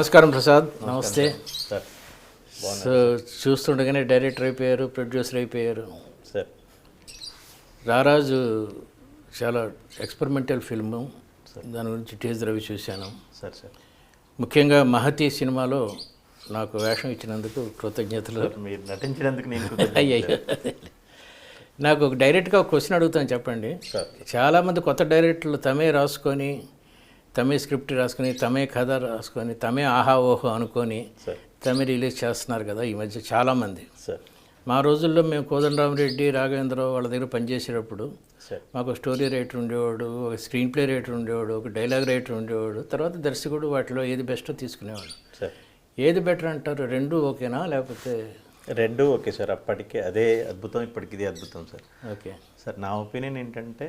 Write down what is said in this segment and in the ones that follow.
నమస్కారం ప్రసాద్. నమస్తే sir. So చూస్తుండగానే డైరెక్టర్ అయిపోయారు, ప్రొడ్యూసర్ అయిపోయారు సార్. రారాజు చాలా ఎక్స్పెరిమెంటల్ ఫిల్ము. దాని గురించి టీజర్ అవి చూశాను. సార్ సార్ ముఖ్యంగా మహతి సినిమాలో నాకు వేషం ఇచ్చినందుకు కృతజ్ఞతలు. మీరు నటించినందుకు నేను అయ్యయ్యో, నాకు ఒక డైరెక్ట్గా ఒక క్వశ్చన్ అడుగుతాను, చెప్పండి. చాలామంది కొత్త డైరెక్టర్లు తమే రాసుకొని, తమే స్క్రిప్ట్ రాసుకొని, తమే కథ రాసుకొని, తమే ఆహా ఓహో అనుకొని తమే రిలీజ్ చేస్తున్నారు కదా ఈ మధ్య చాలామంది. సార్ మా రోజుల్లో మేము కోదండరామరెడ్డి, రాఘవేంద్రరావు వాళ్ళ దగ్గర పనిచేసేటప్పుడు మాకు స్టోరీ రైటర్ ఉండేవాడు, ఒక స్క్రీన్ ప్లే రైటర్ ఉండేవాడు, ఒక డైలాగ్ రైటర్ ఉండేవాడు, తర్వాత దర్శకుడు వాటిలో ఏది బెస్టో తీసుకునేవాడు. ఏది బెటర్ అంటారు? రెండు ఓకేనా లేకపోతే? రెండు ఓకే సార్. అప్పటికే అదే అద్భుతం, ఇప్పటికి ఇది అద్భుతం సార్. ఓకే సార్, నా ఒపీనియన్ ఏంటంటే,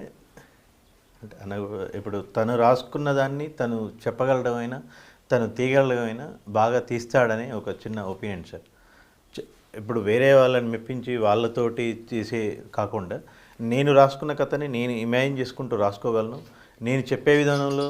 ఇప్పుడు తను రాసుకున్న దాన్ని తను చెప్పగలడమైనా, తను తీయగలడమైనా బాగా తీస్తాడని ఒక చిన్న ఒపీనియన్ సార్. ఇప్పుడు వేరే వాళ్ళని మెప్పించి వాళ్ళతోటి చేసే కాకుండా నేను రాసుకున్న కథని నేను ఇమాజిన్ చేసుకుంటూ రాసుకోగలను. నేను చెప్పే విధానంలో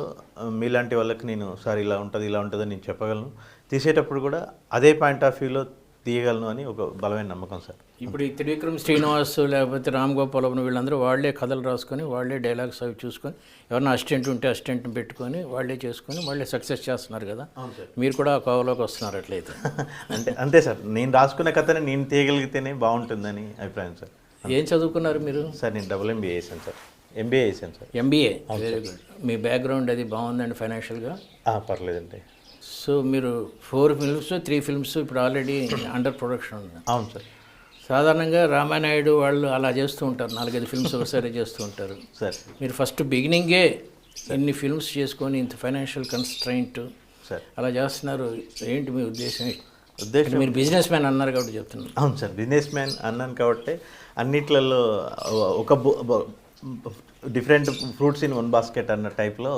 మీలాంటి వాళ్ళకి నేను సార్ ఇలా ఉంటుంది ఇలా ఉంటుందని నేను చెప్పగలను. తీసేటప్పుడు కూడా అదే పాయింట్ ఆఫ్ వ్యూలో తీయగలను అని ఒక బలమైన నమ్మకం సార్. ఇప్పుడు ఈ త్రివిక్రమ్ శ్రీనివాస్ లేకపోతే రామ్ గోపాల్ వీళ్ళందరూ వాళ్ళే కథలు రాసుకొని, వాళ్ళే డైలాగ్స్ అవి చూసుకొని, ఎవరైనా అసిస్టెంట్ ఉంటే అసిస్టెంట్ని పెట్టుకొని వాళ్ళే చేసుకొని వాళ్ళే సక్సెస్ చేస్తున్నారు కదా. మీరు కూడా ఆ కోవలోకి వస్తున్నారు అట్లయితే. అంతే సార్. నేను రాసుకున్న కథని నేను తీయగలిగితేనే బాగుంటుందని అభిప్రాయం సార్. ఏం చదువుకున్నారు మీరు? సార్ నేను MBA చేశాను సార్. MBA చేశాను సార్. MBA, very good. మీ బ్యాక్గ్రౌండ్ అది బాగుందండి ఫైనాన్షియల్గా? పర్లేదండి. సో మీరు 4 ఫిల్మ్స్ 3 ఫిల్మ్స్ ఇప్పుడు ఆల్రెడీ అండర్ ప్రొడక్షన్ ఉంది. అవును సార్. సాధారణంగా రామానాయుడు వాళ్ళు అలా చేస్తూ ఉంటారు, 4-5 ఫిల్మ్స్ ఒకసారి చేస్తూ ఉంటారు. సార్ మీరు ఫస్ట్ బిగినింగే ఇన్ని ఫిల్మ్స్ చేసుకొని ఇంత ఫైనాన్షియల్ కన్స్ట్రైంట్ సార్ అలా చేస్తున్నారు. ఏంటి మీ ఉద్దేశం? మీరు ఉద్దేశం బిజినెస్ మ్యాన్ అన్నారు కాబట్టి చెప్తున్నాను. అవును సార్, బిజినెస్ మ్యాన్ అన్నాను కాబట్టి అన్నిట్లలో ఒక different fruits in one basket అన్న టైప్లో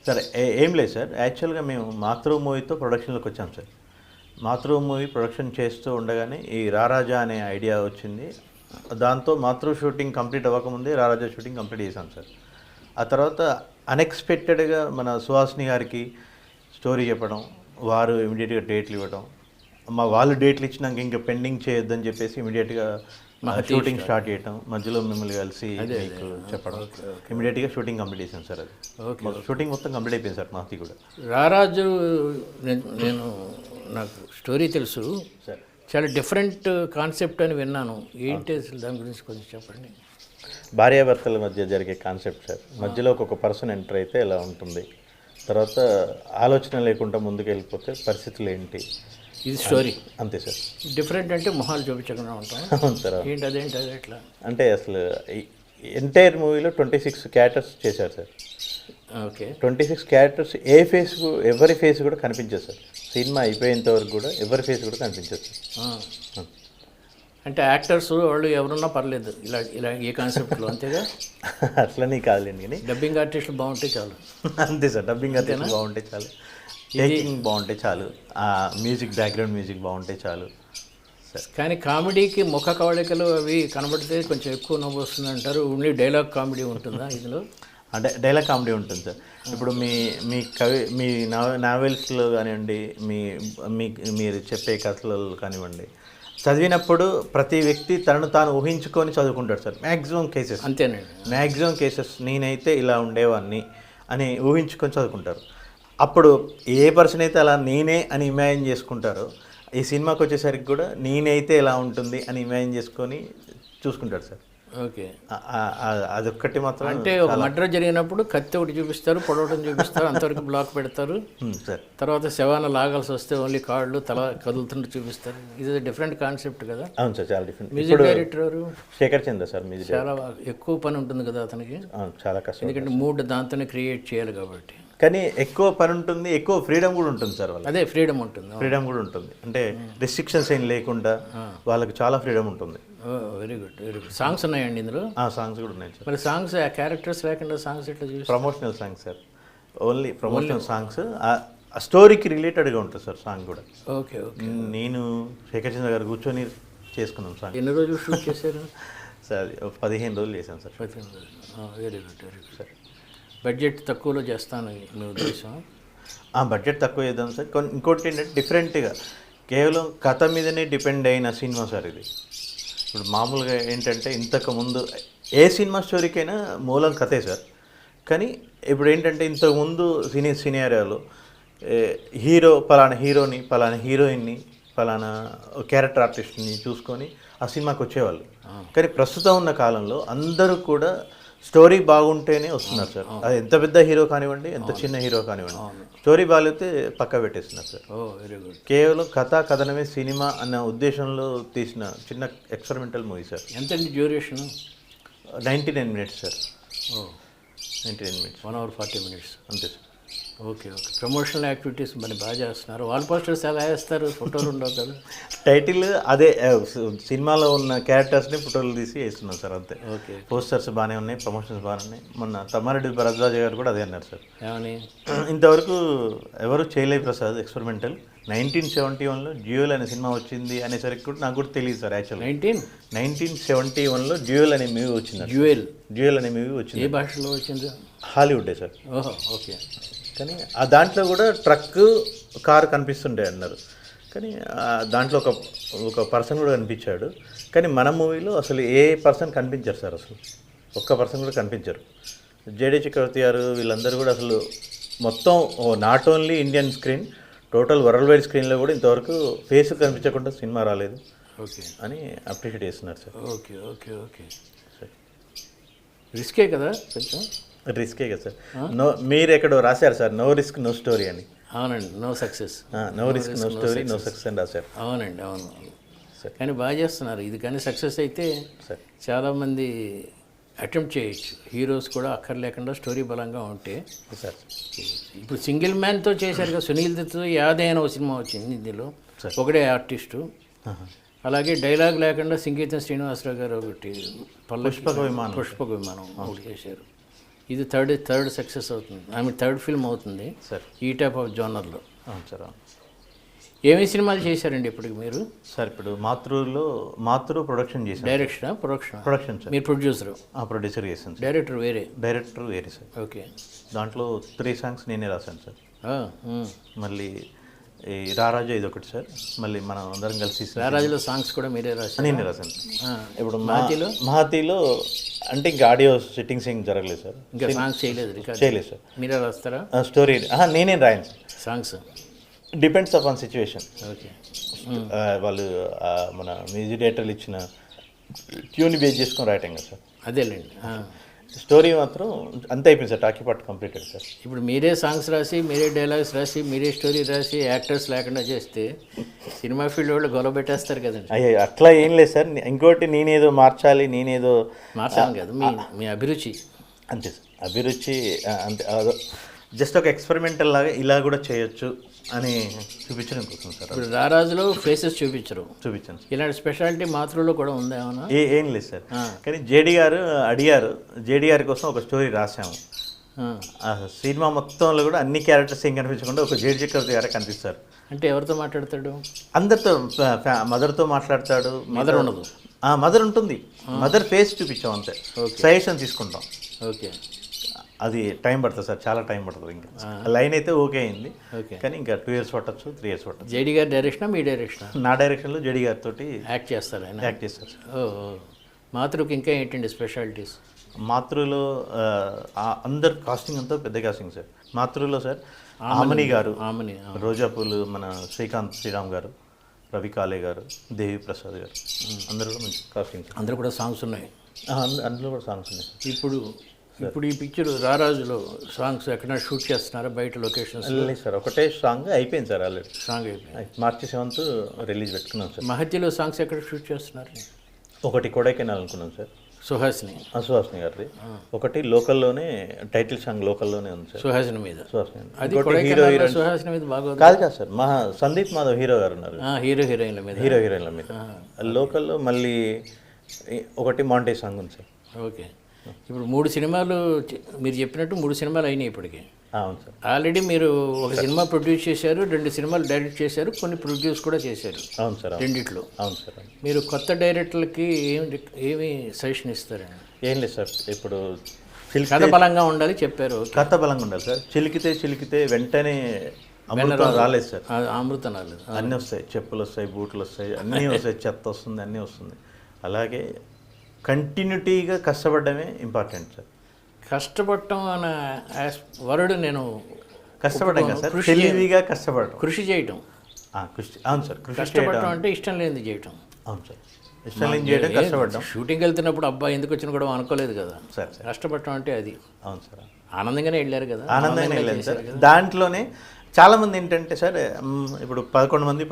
సార్. ఏం లేదు సార్, యాక్చువల్గా మేము మాతృ మూవీతో ప్రొడక్షన్లోకి వచ్చాం సార్. మాతృ మూవీ ప్రొడక్షన్ చేస్తూ ఉండగానే ఈ రారాజా అనే ఐడియా వచ్చింది. దాంతో మాతృ షూటింగ్ కంప్లీట్ అవ్వకముందే రారాజా షూటింగ్ కంప్లీట్ చేశాం సార్. ఆ తర్వాత అన్ఎక్స్పెక్టెడ్గా మన సుహాసిని గారికి స్టోరీ చెప్పడం, వారు ఇమీడియట్గా డేట్లు ఇవ్వడం, వాళ్ళు డేట్లు ఇచ్చినాక ఇంకా పెండింగ్ చేయొద్దని చెప్పేసి ఇమీడియట్గా షూటింగ్ స్టార్ట్ చేయటం, మధ్యలో మిమ్మల్ని కలిసి మీకు చెప్పడం, ఇమీడియట్గా షూటింగ్ కంప్లీట్ చేశాను సార్. అది షూటింగ్ మొత్తం కంప్లీట్ అయిపోయింది సార్. మాది కూడా రారాజు నేను నాకు స్టోరీ తెలుసు సార్. చాలా డిఫరెంట్ కాన్సెప్ట్ అని విన్నాను. ఏంటి అసలు దాని గురించి కొంచెం చెప్పండి. భార్యాభర్తల మధ్య జరిగే కాన్సెప్ట్ సార్. మధ్యలో ఒక పర్సన్ ఎంటర్ అయితే ఎలా ఉంటుంది, తర్వాత ఆలోచన లేకుండా ముందుకు వెళ్ళిపోతే పరిస్థితులు ఏంటి, ఇది స్టోరీ. అంతే సార్. డిఫరెంట్ అంటే మొహాలు చూపించకుండా ఉంటాం. అవును సార్. ఏంటి అదేంటి అది ఎట్లా అంటే అసలు ఎంటైర్ మూవీలో 26 క్యారెక్టర్స్ చేశారు సార్. ఓకే. 26 క్యారెక్టర్స్ ఎవరి ఫేస్ కూడా కనిపించదు సార్. సినిమా అయిపోయేంత వరకు కూడా ఎవరి ఫేస్ కూడా కనిపించదు సార్. అంటే యాక్టర్స్ వాళ్ళు ఎవరున్నా పర్లేదు ఇలా ఇలా ఏ కాన్సెప్ట్లో, అంతేగా? అట్లనే కాదులేండి, కానీ డబ్బింగ్ ఆర్టిస్టులు బాగుంటే చాలు. అంతే సార్. డబ్బింగ్ ఆర్టిస్ట్ బాగుంటే చాలు, టేకింగ్ బాగుంటే చాలు, మ్యూజిక్ బ్యాక్గ్రౌండ్ మ్యూజిక్ బాగుంటే చాలు సార్. కానీ కామెడీకి ముఖ కవళికలు అవి కనబడితే కొంచెం ఎక్కువ నవ్వు వస్తుంది అంటారు. ఓన్లీ డైలాగ్ కామెడీ ఉంటుందా ఇందులో? అంటే డైలాగ్ కామెడీ ఉంటుంది సార్. ఇప్పుడు మీ నావెల్స్లో కానివ్వండి, మీరు చెప్పే కథలలో కానివ్వండి, చదివినప్పుడు ప్రతి వ్యక్తి తనను తాను ఊహించుకొని చదువుకుంటాడు సార్. మ్యాక్సిమం కేసెస్ అంతేనండి. మ్యాక్సిమం కేసెస్ నేనైతే ఇలా ఉండేవాడిని అని ఊహించుకొని చదువుకుంటారు. అప్పుడు ఏ పర్సన్ అయితే అలా నేనే అని ఇమాజిన్ చేసుకుంటారో, ఈ సినిమాకి వచ్చేసరికి కూడా నేనైతే ఎలా ఉంటుంది అని ఇమాజిన్ చేసుకొని చూసుకుంటాడు సార్. ఓకే. అదొక్కటి మాత్రం. అంటే ఒక మర్డర్ జరిగినప్పుడు కత్తి ఒకటి చూపిస్తారు, పొడవటం చూపిస్తారు, అంతవరకు బ్లాక్ పెడతారు సార్. తర్వాత శవాన్ని లాగాల్సి వస్తే ఓన్లీ కాళ్ళు తల కదులుతుంటే చూపిస్తారు. ఇది డిఫరెంట్ కాన్సెప్ట్ కదా. అవును సార్, చాలా డిఫరెంట్. మ్యూజిక్ డైరెక్టర్ ఎవరు? శేఖర్ చంద్ర సార్. మ్యూజిక్ చాలా ఎక్కువ పని ఉంటుంది కదా అతనికి. చాలా కష్టం, ఎందుకంటే మూడ్ దాంతోనే క్రియేట్ చేయాలి కాబట్టి. కానీ ఎక్కువ పని ఉంటుంది, ఎక్కువ ఫ్రీడమ్ కూడా ఉంటుంది సార్. వాళ్ళకి అదే ఫ్రీడమ్ ఉంటుంది. ఫ్రీడమ్ కూడా ఉంటుంది, అంటే రెస్ట్రిక్షన్స్ ఏం లేకుండా వాళ్ళకి చాలా ఫ్రీడమ్ ఉంటుంది. Very good, very good. Songs ఉన్నాయండి ఇందులో? సాంగ్స్ కూడా ఉన్నాయి సార్. మరి సాంగ్స్ క్యారెక్టర్స్ లేకుండా సాంగ్స్ ఎట్లా చూసి? Promotional songs sir, only promotional songs. ఆ స్టోరీకి రిలేటెడ్గా ఉంటుంది సార్ సాంగ్ కూడా. Okay okay. నేను శేఖర్ చంద్ర గారు కూర్చొని చేసుకున్నాం సాంగ్. ఎన్ని రోజులు షూట్ చేశారు సార్? 15 రోజులు చేశాను సార్. 15 రోజులు. Very good, very good sir. Budget తక్కువలో చేస్తాను మీ ఉద్దేశం? బడ్జెట్ తక్కువ చేద్దాం సార్. ఇంకోటి ఏంటంటే డిఫరెంట్గా కేవలం కథ మీదనే డిపెండ్ అయిన సినిమా సార్ ఇది. ఇప్పుడు మామూలుగా ఏంటంటే ఇంతకు ముందు ఏ సినిమా స్టోరీకైనా మూలం కథే సార్. కానీ ఇప్పుడు ఏంటంటే ఇంతకుముందు సినియారియాలో హీరో పలానా హీరోని, పలానా హీరోయిన్ని, పలానా క్యారెక్టర్ ఆర్టిస్ట్ని చూసుకొని ఆ సినిమాకి వచ్చేవాళ్ళు. కానీ ప్రస్తుతం ఉన్న కాలంలో అందరూ కూడా స్టోరీ బాగుంటేనే వస్తున్నారు సార్. అది ఎంత పెద్ద హీరో కానివ్వండి, ఎంత చిన్న హీరో కానివ్వండి, స్టోరీ బాగాలేతే పక్క పెట్టేస్తున్నారు సార్. Very good. కేవలం కథనమే సినిమా అన్న ఉద్దేశంలో తీసిన చిన్న ఎక్స్పెరిమెంటల్ మూవీ సార్. ఎంతండి duration? 99 minutes sir. 99 minutes, 1 hour 40 minutes. అంతే సార్. ఓకే. ప్రమోషనల్ యాక్టివిటీస్ మరి బాగా చేస్తున్నారు. వాల్ పోస్టర్స్ ఎలా వేస్తారు? ఫోటోలు ఉండవు కదా. టైటిల్ అదే సినిమాలో ఉన్న క్యారెక్టర్స్ని ఫోటోలు తీసి వేస్తున్నాం సార్, అంతే. ఓకే. పోస్టర్స్ బాగానే ఉన్నాయి, ప్రమోషన్స్ బాగానే ఉన్నాయి. మొన్న తమ్మారెడ్డి భరద్వాజ గారు కూడా అదే అన్నారు సార్. ఏమని? ఇంతవరకు ఎవరు చేయలేదు ప్రసాద్ ఎక్స్పెరిమెంటల్. 1971లో డ్యూయల్ అనే సినిమా వచ్చింది అనేసరికి కూడా నాకు కూడా తెలియదు సార్. యాక్చువల్గా 1971లో డ్యూయల్ అనే మూవీ వచ్చింది. డ్యూయల్ అనే మూవీ వచ్చింది. ఏ భాషలో వచ్చింది? హాలీవుడే సార్. ఓహో, ఓకే. కానీ ఆ దాంట్లో కూడా ట్రక్ కారు కనిపిస్తుండే అన్నారు. కానీ దాంట్లో ఒక పర్సన్ కూడా కనిపించాడు. కానీ మన మూవీలో అసలు ఏ పర్సన్ కనిపించారు సార్. అసలు ఒక్క పర్సన్ కూడా కనిపించారు. జేడీ చక్రవర్తి గారు వీళ్ళందరూ కూడా అసలు మొత్తం not only Indian screen, total world wide స్క్రీన్లో కూడా ఇంతవరకు ఫేస్ కనిపించకుండా సినిమా రాలేదు. ఓకే అని అప్రిషియేట్ చేస్తున్నారు సార్. Okay okay okay. రిస్కే కదా కొంచెం. రిస్కే కదా సార్. మీరు ఎక్కడో రాశారు sir, no risk no story అని. అవునండి. No success, no risk no story, no success అని రాశారు. అవునండి, అవును సార్. కానీ బాగా చేస్తున్నారు ఇది. కానీ సక్సెస్ అయితే సార్ చాలామంది అటెంప్ట్ చేయొచ్చు. హీరోస్ కూడా అక్కర్లేకుండా స్టోరీ బలంగా ఉంటే సార్. ఇప్పుడు సింగిల్ మ్యాన్తో చేశారు కదా, సునీల్ దత్తో యాదైన ఒక సినిమా వచ్చింది ఇందులో, ఒకడే ఆర్టిస్టు. అలాగే డైలాగ్ లేకుండా సంగీతం శ్రీనివాసరావు గారు ఒకటి పుష్పక విమానం ఒకటి చేశారు. ఇది థర్డ్ సక్సెస్ అవుతుంది. థర్డ్ ఫిల్మ్ అవుతుంది సార్ ఈ టైప్ ఆఫ్ జోనర్లో. సార్ ఏమేమి సినిమాలు చేశారండి ఇప్పటికి మీరు? సార్ ఇప్పుడు మాతృ ప్రొడక్షన్ చేశాను. Production sir. మీరు ప్రొడ్యూసర్ చేశాను. డైరెక్టర్ వేరే సార్. ఓకే. దాంట్లో 3 songs నేనే రాశాను సార్. మళ్ళీ ఈ రారాజు ఇది ఒకటి సార్. మళ్ళీ మనం అందరం కలిసి రారాజులో సాంగ్స్ కూడా మీరే రాశారు? నేనే రాశాను. ఇప్పుడు మహతిలో అంటే ఇంకా ఆడియో సిట్టింగ్స్ ఏం జరగలేదు సార్. ఇంకా సాంగ్స్ చేయలేదు సార్. మీరే రాస్తారా? స్టోరీ నేనే రాయను songs. Depends upon situation. Okay. వాళ్ళు మన మ్యూజిక్ డైరెక్టర్లు ఇచ్చిన ట్యూన్ బేస్ చేసుకొని రాయటం కదా సార్. అదేలేండి. స్టోరీ మాత్రం అంత అయిపోయింది sir. Talkie part completed sir. ఇప్పుడు మీరే సాంగ్స్ రాసి, మీరే డైలాగ్స్ రాసి, మీరే స్టోరీ రాసి, యాక్టర్స్ లేకుండా చేస్తే సినిమా ఫీల్డ్ వాళ్ళు గొడవ పెట్టేస్తారు కదండి. అయ్యో అట్లా ఏం లేదు సార్. ఇంకోటి నేనేదో మార్చాలి కదా మీ అభిరుచి. అంతే సార్. అభిరుచి అంతే. జస్ట్ ఒక ఎక్స్పెరిమెంటల్ లాగా ఇలా కూడా చేయొచ్చు అని చూపించడం కోసం సార్. ఇప్పుడు రారాజులో ఫేసెస్ చూపించాను. ఇలాంటి స్పెషాలిటీ మాతృలో కూడా ఉందా ఏమన్నా? ఏం లేదు సార్. కానీ జేడీ గారు అడిగారు, జేడీ గారి కోసం ఒక స్టోరీ రాసాము. సినిమా మొత్తంలో కూడా అన్ని క్యారెక్టర్స్ ఏం కనిపించకుండా ఒక జేడీ చక్రవర్తి గారే కనిపిస్తారు. అంటే ఎవరితో మాట్లాడతాడు? అందరితో. మదర్తో మాట్లాడతాడు. మదర్ ఉండదు? మదర్ ఉంటుంది. మదర్ ఫేస్ చూపించాం అంతే. సజెషన్ తీసుకుంటాం. ఓకే. అది టైం పడుతుంది సార్, చాలా టైం పడుతుంది. ఇంకా లైన్ అయితే ఓకే అయింది, కానీ ఇంకా 2 years పట్టచ్చు, 3 years పట్టచ్చు. జేడీ గారి డైరెక్షనా మీ డైరెక్షనా? నా డైరెక్షన్లో జేడీ గారితో యాక్ట్ చేస్తారు ఆయన. యాక్ట్ చేస్తారు. మాతృకి ఇంకా ఏంటండి స్పెషాలిటీస్? మాతృలో అందరు కాస్టింగ్ అంతా పెద్ద కాస్టింగ్ సార్. మాతృలో సార్ ఆమని గారు, రోజాపూలు, మన శ్రీరామ్ గారు, రవి కాలే గారు, దేవి ప్రసాద్ గారు, అందరూ కూడా మంచి కాస్టింగ్. అందరూ కూడా సాంగ్స్ ఉన్నాయి. అందులో కూడా సాంగ్స్ ఉన్నాయి. ఇప్పుడు ఈ పిక్చర్ రారాజులో సాంగ్స్ ఎక్కడ షూట్ చేస్తున్నారా బయట లొకేషన్స్? లేదు సార్, ఒకటే సాంగ్ అయిపోయింది సార్. ఆల్రెడీ సాంగ్ అయిపోయింది. March 7th రిలీజ్ పెట్టుకున్నాం సార్. మహతిలో సాంగ్స్ ఎక్కడ షూట్ చేస్తున్నారు? ఒకటి కొడైకెనాల్ అనుకున్నాం సార్, సుహాసిని గారిది. ఒకటి లోకల్లోనే, టైటిల్ సాంగ్ లోకల్లోనే ఉంది సార్, సుహాసిని మీద. సుహాసిని మీద బాగా కాదు సార్, సందీప్ మాధవ్ హీరో గారు ఉన్నారు. హీరో హీరోయిన్ల మీద లోకల్లో. మళ్ళీ ఒకటి మాంటే సాంగ్ ఉంది సార్. ఓకే. ఇప్పుడు 3 సినిమాలు మీరు చెప్పినట్టు 3 సినిమాలు అయినాయి ఇప్పటికి. అవును సార్. ఆల్రెడీ మీరు ఒక సినిమా ప్రొడ్యూస్ చేశారు, 2 సినిమాలు డైరెక్ట్ చేశారు, కొన్ని ప్రొడ్యూస్ కూడా చేశారు. అవును సార్. రెండిట్లో. అవును సార్. మీరు కొత్త డైరెక్టర్లకి ఏమి సజెషన్ ఇస్తారండి? ఏం లేదు సార్. ఇప్పుడు కథ బలంగా ఉండాలి చెప్పారు. కథ బలంగా ఉండాలి సార్. చిలికితే వెంటనే అమృతం రాలేదు సార్. అమృతం రాలేదు. అన్నీ వస్తాయి, చెప్పులు వస్తాయి, బూట్లు వస్తాయి, అన్నీ వస్తాయి, చెత్త వస్తుంది, అన్నీ వస్తుంది. అలాగే కంటిన్యూటీగా కష్టపడడమే ఇంపార్టెంట్ సార్. కష్టపడటం అనే వరుడు నేను కష్టపడడం కదా సార్, తెలివిగా కష్టపడడం, కృషి చేయటం. అవును సార్. కష్టపడటం అంటే ఇష్టం లేనిది చేయటం. అవును సార్, ఇష్టం లేని చేయడం, కష్టపడడం. షూటింగ్కి వెళ్తున్నప్పుడు అబ్బాయి ఎందుకు వచ్చిన కూడా అనుకోలేదు కదా సార్. కష్టపడటం అంటే అది. అవును సార్, ఆనందంగానే వెళ్ళారు కదా. ఆనందంగానే వెళ్ళారు సార్. దాంట్లోనే చాలామంది ఏంటంటే సార్, ఇప్పుడు 11 మంది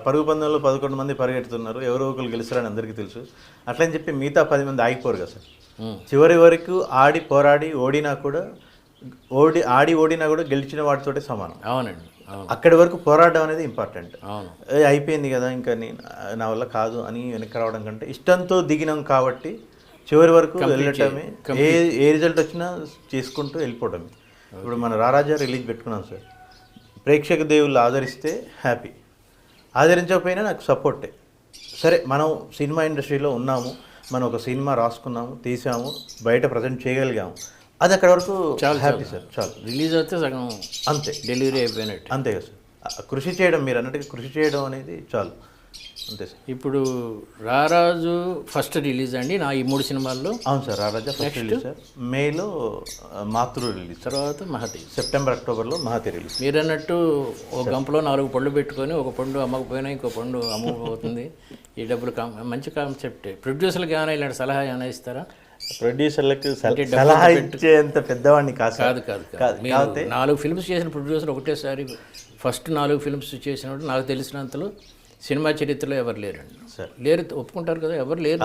పరుగు పందెంలో 11 మంది పరిగెడుతున్నారు, ఎవరో ఒకరు గెలుస్తారని అందరికీ తెలుసు. అట్లని చెప్పి మిగతా 10 మంది ఆగిపోరు కదా సార్. చివరి వరకు ఆడి పోరాడి ఓడినా కూడా గెలిచిన వాటితోటే సమానం. అవునండి. అక్కడి వరకు పోరాడడం అనేది ఇంపార్టెంట్. అవును. అయిపోయింది కదా ఇంకా నా వల్ల కాదు అని వెనక్కి రావడం కంటే ఇష్టంతో దిగినాం కాబట్టి చివరి వరకు వెళ్ళటమే, ఏ రిజల్ట్ వచ్చినా చేసుకుంటూ వెళ్ళిపోవడమే. ఇప్పుడు మన రారాజా రిలీజ్ పెట్టుకున్నాం సార్. ప్రేక్షక దేవుళ్ళు ఆదరిస్తే హ్యాపీ, ఆదరించకపోయినా నాకు సపోర్టే. సరే, మనం సినిమా ఇండస్ట్రీలో ఉన్నాము, మనం ఒక సినిమా రాసుకున్నాము, తీసాము, బయట ప్రజెంట్ చేయగలిగాము, అది అక్కడ వరకు చాలా హ్యాపీ సార్. చాలు. రిలీజ్ అయితే సగం అంతే, డెలివరీ అయిపోయినట్టు. అంతే కదా సార్. కృషి చేయడం, మీరు అన్నట్టుగా కృషి చేయడం అనేది చాలు, అంతే సార్. ఇప్పుడు రారాజు ఫస్ట్ రిలీజ్ అండి నా ఈ 3 సినిమాల్లో. అవును సార్, రారాజా ఫస్ట్ రిలీజ్ సార్. మేలో మాతృ రిలీజ్, తర్వాత మహతి, సెప్టెంబర్ అక్టోబర్లో మహతి రిలీజ్. మీరు అన్నట్టు ఒక గంపలో 4 పళ్ళు పెట్టుకొని ఒక పండు అమ్మకపోయినా ఇంకో పండు అమ్మకపోతుంది. ఈ డబ్బులు మంచి కాన్సెప్టే. ప్రొడ్యూసర్లకు ఏమైనా ఇలాంటి సలహా ఏమైనా ఇస్తారా? ప్రొడ్యూసర్లకు సలహా ఇచ్చేంత పెద్దవాడిని కాదు. 4 ఫిల్మ్స్ చేసిన ప్రొడ్యూసర్ ఒకటేసారి ఫస్ట్ 4 ఫిల్మ్స్ చేసినప్పుడు నాకు తెలిసినంతలో సినిమా చరిత్రలో ఎవరు లేరండి. లేరు, ఒప్పుకుంటారు కదా, ఎవరు లేరు.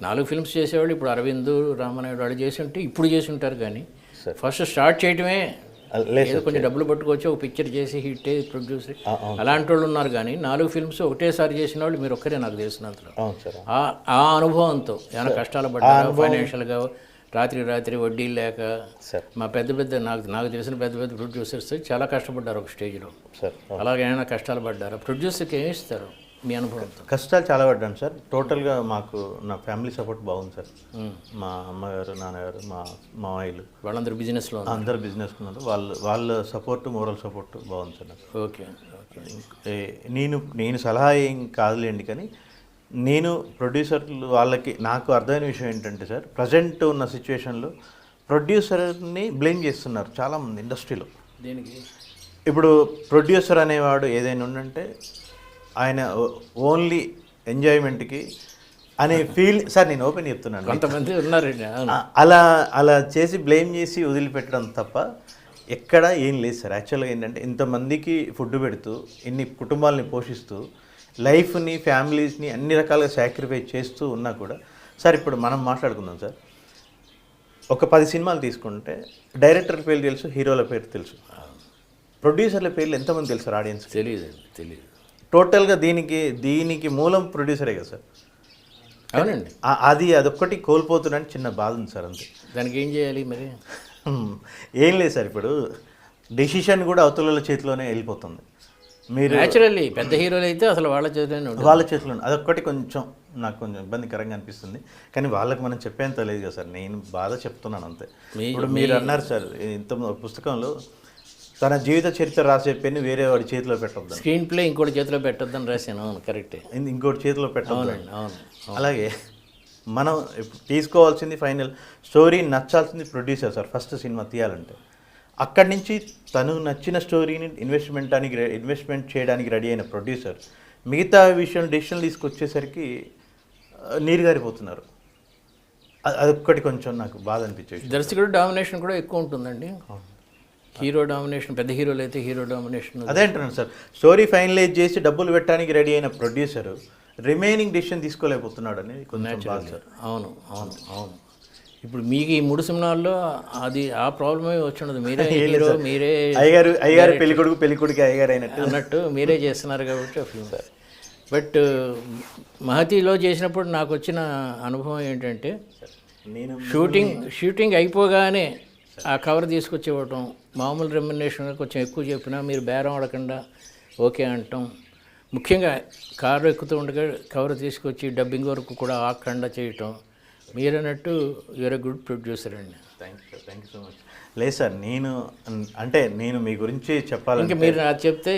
4 ఫిల్మ్స్ చేసేవాళ్ళు ఇప్పుడు అరవింద్, రామనాయుడు వాళ్ళు చేసి ఉంటే ఇప్పుడు చేసి ఉంటారు. కానీ ఫస్ట్ స్టార్ట్ చేయటమే ఏదో కొంచెం డబ్బులు పట్టుకొచ్చి ఒక పిక్చర్ చేసి హిట్ ప్రొడ్యూసర్ అలాంటి వాళ్ళు ఉన్నారు. కానీ 4 ఫిల్మ్స్ ఒకటేసారి చేసిన వాళ్ళు మీరు ఒక్కరే నాకు తెలిసినంతలో. ఆ అనుభవంతో ఏమైనా కష్టాలు పడ్డారు ఫైనాన్షియల్గా? రాత్రి వడ్డీ లేక మా పెద్ద నాకు తెలిసిన పెద్ద ప్రొడ్యూసర్స్ చాలా కష్టపడ్డారు ఒక స్టేజ్లో. అలాగే ఏమైనా కష్టాలు పడ్డారు? ప్రొడ్యూసర్కి ఏమి ఇస్తారు మీ అనుభవంతో? కష్టాలు చాలా పడ్డాను సార్. టోటల్గా నా ఫ్యామిలీ సపోర్ట్ బాగుంది సార్. మా అమ్మగారు, నాన్నగారు, మా మామయ్యలు వాళ్ళందరూ బిజినెస్లో, అందరు బిజినెస్ ఉన్నారు. వాళ్ళ సపోర్ట్, మోరల్ సపోర్ట్ బాగుంది సార్ నాకు. ఓకే. నేను సలహా ఏం కాదులేండి, కానీ నేను ప్రొడ్యూసర్లు వాళ్ళకి నాకు అర్థమైన విషయం ఏంటంటే సార్, ప్రజెంట్ ఉన్న సిచ్యువేషన్లో ప్రొడ్యూసర్ని బ్లేమ్ చేస్తున్నారు చాలామంది ఇండస్ట్రీలో. దీనికి ఇప్పుడు ప్రొడ్యూసర్ అనేవాడు ఏదైనా ఉందంటే ఆయన ఓన్లీ ఎంజాయ్మెంట్కి అనే ఫీల్ సార్. నేను ఓపెన్ చెప్తున్నాను, కొంతమంది ఉన్నారండి అలా చేసి బ్లేమ్ చేసి వదిలిపెట్టడం తప్ప ఎక్కడ ఏం లేదు సార్. యాక్చువల్గా ఏంటంటే ఇంతమందికి ఫుడ్ పెడుతూ, ఇన్ని కుటుంబాలని పోషిస్తూ, లైఫ్ని, ఫ్యామిలీస్ని అన్ని రకాలుగా సాక్రిఫైస్ చేస్తూ ఉన్నా కూడా సార్, ఇప్పుడు మనం మాట్లాడుకుందాం సార్, ఒక 10 సినిమాలు తీసుకుంటే డైరెక్టర్ పేర్లు తెలుసు, హీరోల పేరు తెలుసు, ప్రొడ్యూసర్ల పేర్లు ఎంతమంది తెలుసు ఆడియన్స్? తెలియదు. టోటల్గా దీనికి మూలం ప్రొడ్యూసరే కదా సార్. అవునండి. అదొక్కటి కోల్పోతున్నాను, చిన్న బాధ ఉంది సార్, అంతే. దానికి ఏం చేయాలి మరి? ఏం లేదు సార్, ఇప్పుడు డెసిషన్ కూడా అవతల చేతిలోనే వెళ్ళిపోతుంది. మీరు న్యాచురల్లీ పెద్ద హీరోలు అయితే అసలు వాళ్ళ చేతిలో అదొక్కటి కొంచెం నాకు కొంచెం ఇబ్బందికరంగా అనిపిస్తుంది. కానీ వాళ్ళకి మనం చెప్పేంత లేదు కదా సార్, నేను బాధ చెప్తున్నాను అంతే. ఇప్పుడు మీరు అన్నారు సార్, ఇంత పుస్తకంలో తన జీవిత చరిత్ర రాసే పెన్ను వేరే వాడి చేతిలో పెట్టొద్దు, స్క్రీన్ ప్లే ఇంకోటి చేతిలో పెట్టొద్దని రాశాను. అవును, కరెక్టే. ఇంకోటి చేతిలో పెట్టొద్దు. అవును. అలాగే మనం తీసుకోవాల్సింది ఫైనల్ స్టోరీ నచ్చాల్సింది ప్రొడ్యూసర్ సార్. ఫస్ట్ సినిమా తీయాలంటే అక్కడి నుంచి తను నచ్చిన స్టోరీని ఇన్వెస్ట్మెంట్ చేయడానికి రెడీ అయిన ప్రొడ్యూసర్ మిగతా విషయం డెసిషన్ తీసుకొచ్చేసరికి నీరు గారిపోతున్నారు. అదొక్కటి కొంచెం నాకు బాధ అనిపించేది. దర్శకుడు డామినేషన్ కూడా ఎక్కువ ఉంటుందండి. హీరో డామినేషన్, పెద్ద హీరోలు అయితే హీరో డామినేషన్. అదే అంటున్నాను సార్, స్టోరీ ఫైనలైజ్ చేసి డబ్బులు పెట్టడానికి రెడీ అయిన ప్రొడ్యూసర్ రిమైనింగ్ డెసిషన్ తీసుకోలేకపోతున్నాడు అనేది కొంచెం బాధ సార్. అవును. ఇప్పుడు మీకు ఈ 3 సినిమాల్లో అది ఆ ప్రాబ్లమే వచ్చినది. మీరే హీరో, మీరే అయ్యగారు పెళ్ళికొడుకు అయ్యగారు అన్నట్టు మీరే చేస్తున్నారు కాబట్టి ఫిల్మ్. బట్ మహతిలో చేసినప్పుడు నాకు వచ్చిన అనుభవం ఏంటంటే, నేను షూటింగ్ అయిపోగానే ఆ కవర్ తీసుకొచ్చి ఇవ్వటం, మామూలు రెమ్యునరేషన్ కొంచెం ఎక్కువ చెప్పినా మీరు బేరం ఆడకుండా ఓకే అంటాం. ముఖ్యంగా కారు ఎక్కుతూ ఉండగా కవర్ తీసుకొచ్చి డబ్బింగ్ వరకు కూడా ఆకుండా చేయటం, మీరు అన్నట్టు యూఆర్ ఎ గుడ్ ప్రొడ్యూసర్ అండి. Thank you so much. లేదు సార్, అంటే నేను మీ గురించి చెప్పాలంటే ఇంకా మీరు నాకు చెప్తే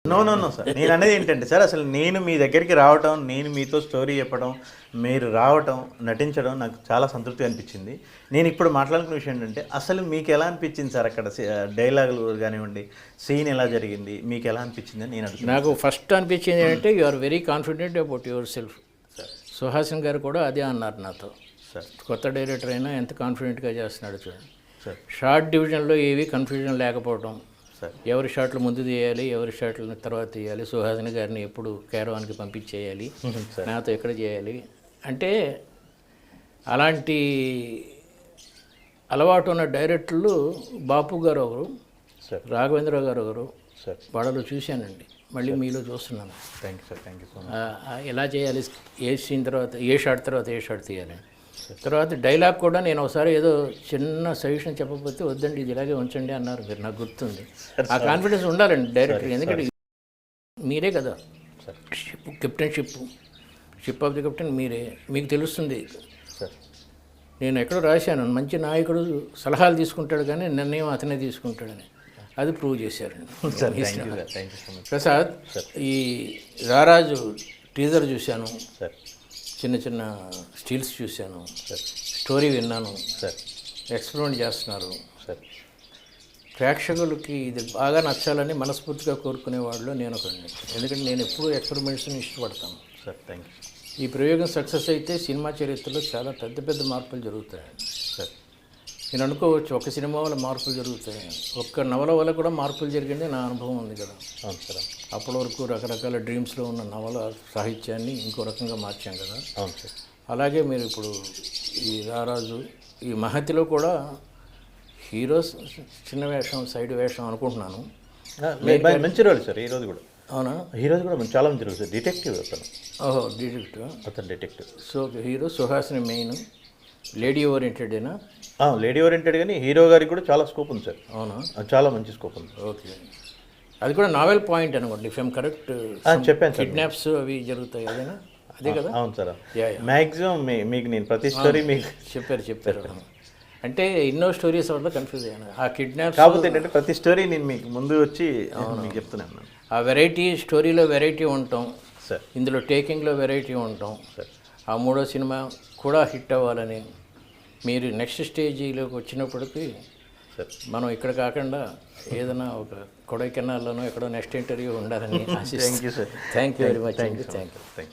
నో సార్, నేను అనేది ఏంటంటే సార్, అసలు నేను మీ దగ్గరికి రావటం, నేను మీతో స్టోరీ చెప్పడం, మీరు రావటం, నటించడం నాకు చాలా సంతృప్తి అనిపించింది. నేను ఇప్పుడు మాట్లాడుకున్న విషయం ఏంటంటే, అసలు మీకు ఎలా అనిపించింది సార్ అక్కడ డైలాగులు కానివ్వండి, సీన్ ఎలా జరిగింది, మీకు ఎలా అనిపించింది అని నేను అడుగుతున్నాను. నాకు ఫస్ట్ అనిపించింది ఏంటంటే you are very confident about yourself. Suhasini గారు కూడా అదే అన్నారు నాతో. సార్ కొత్త డైరెక్టర్ అయినా ఎంత కాన్ఫిడెంట్గా చేస్తున్నాడు చూడండి. సార్ షార్ట్ డివిజన్లో ఏవి కన్ఫ్యూజన్ లేకపోవడం, సార్ ఎవరి షాట్లు ముందు తీయాలి, ఎవరి షాట్లు తర్వాత తీయాలి, సుహాసిని గారిని ఎప్పుడు క్యారవాన్కి పంపించేయాలి, నాతో ఎక్కడ చేయాలి అంటే, అలాంటి అలవాటు ఉన్న డైరెక్టర్లు బాపు గారు ఒకరు, సార్ రాఘవేంద్రరావు గారు ఒకరు, సార్ వాళ్ళలో చూశానండి. మళ్ళీ మీలో చూస్తున్నాను. Thank you sir, thank you so much. ఎలా చేయాలి, ఏ సీన్ తర్వాత ఏ షాట్ తర్వాత ఏ షాట్ తీయాలి. తర్వాత డైలాగ్ కూడా నేను ఒకసారి ఏదో చిన్న సజెషన్ చెప్పకపోతే వద్దండి ఇది ఇలాగే ఉంచండి అన్నారు మీరు, నాకు గుర్తుంది. ఆ కాన్ఫిడెన్స్ ఉండాలండి డైరెక్టర్, ఎందుకంటే మీరే కదా షిప్ ఆఫ్ ది కెప్టెన్ మీరే, మీకు తెలుస్తుంది. సార్ నేను ఎక్కడో రాశాను, మంచి నాయకుడు సలహాలు తీసుకుంటాడు కానీ నిర్ణయం అతనే తీసుకుంటాడని, అది ప్రూవ్ చేశారండి. Sir thank you sir, thank you so much. Prasad, ఈ రారాజు టీజర్ చూశాను, సార్ చిన్న చిన్న స్టిల్స్ చూశాను, సార్ స్టోరీ విన్నాను, సార్ ఎక్స్పెరిమెంట్ చేస్తున్నారు. సార్ ప్రేక్షకులకి ఇది బాగా నచ్చాలని మనస్ఫూర్తిగా కోరుకునే వాళ్ళు నేను ఒకడిని, ఎందుకంటే నేను ఎప్పుడూ ఎక్స్పెరిమెంట్స్ని ఇష్టపడతాను. సార్ థ్యాంక్ యూ ఈ ప్రయోగం సక్సెస్ అయితే సినిమా చరిత్రలో చాలా పెద్ద పెద్ద మార్పులు జరుగుతాయి సార్. నేను అనుకోవచ్చు, ఒక సినిమా వల్ల మార్పులు జరుగుతాయి, ఒక్క నవల వల్ల కూడా మార్పులు జరిగింది నా అనుభవం ఉంది కదా. అవును సార్. అప్పటి వరకు రకరకాల డ్రీమ్స్లో ఉన్న నవల సాహిత్యాన్ని ఇంకో రకంగా మార్చాం కదా. అవును సార్. అలాగే మీరు ఇప్పుడు ఈ రారాజు, ఈ మహతిలో కూడా హీరో చిన్న వేషం, సైడ్ వేషం అనుకుంటున్నాను. మంచి రోల్ సార్ ఈరోజు కూడా. అవునా? హీరోది కూడా చాలా మంచి రోల్ సార్, డిటెక్టివ్ అతను. ఓహో, డిటెక్టివ్. అతను detective. So hero Suhasini main, lady ఓరియంటెడేనా? లేడీ ఓరియంటెడ్, కానీ హీరో గారికి కూడా చాలా స్కోప్ ఉంది సార్. అవునా? చాలా మంచి స్కోప్ ఉంది. ఓకే, అది కూడా నావెల్ పాయింట్ అనుకోండి, ఇఫ్ ఐమ్ కరెక్ట్. చెప్పాను సార్, కిడ్నాప్స్ అవి జరుగుతాయి అదేనా? అదే కదా. అవును సార్. యా. మ్యాక్సిమం మీకు నేను ప్రతి స్టోరీ మీకు చెప్పారు. అంటే ఎన్నో స్టోరీస్ వల్ల కన్ఫ్యూజ్ అయ్యాను. ఆ కిడ్నాప్స్ కాకపోతే ఏంటంటే ప్రతి స్టోరీ నేను మీకు ముందు వచ్చి మీకు చెప్తున్నాను. ఆ వెరైటీ, స్టోరీలో వెరైటీ ఉంటాం సార్, ఇందులో టేకింగ్లో వెరైటీ ఉంటాం సార్. ఆ మూడో సినిమా కూడా హిట్ అవ్వాలని, మీరు నెక్స్ట్ స్టేజీలోకి వచ్చినప్పటికీ సార్ మనం ఇక్కడ కాకుండా ఏదైనా ఒక కొడైకెనాల్లోనో ఎక్కడో నెక్స్ట్ ఇంటర్వ్యూ ఉండాలని ఆశిస్తున్నాను. Thank you sir. Thank you very much. Thank you. Thank you.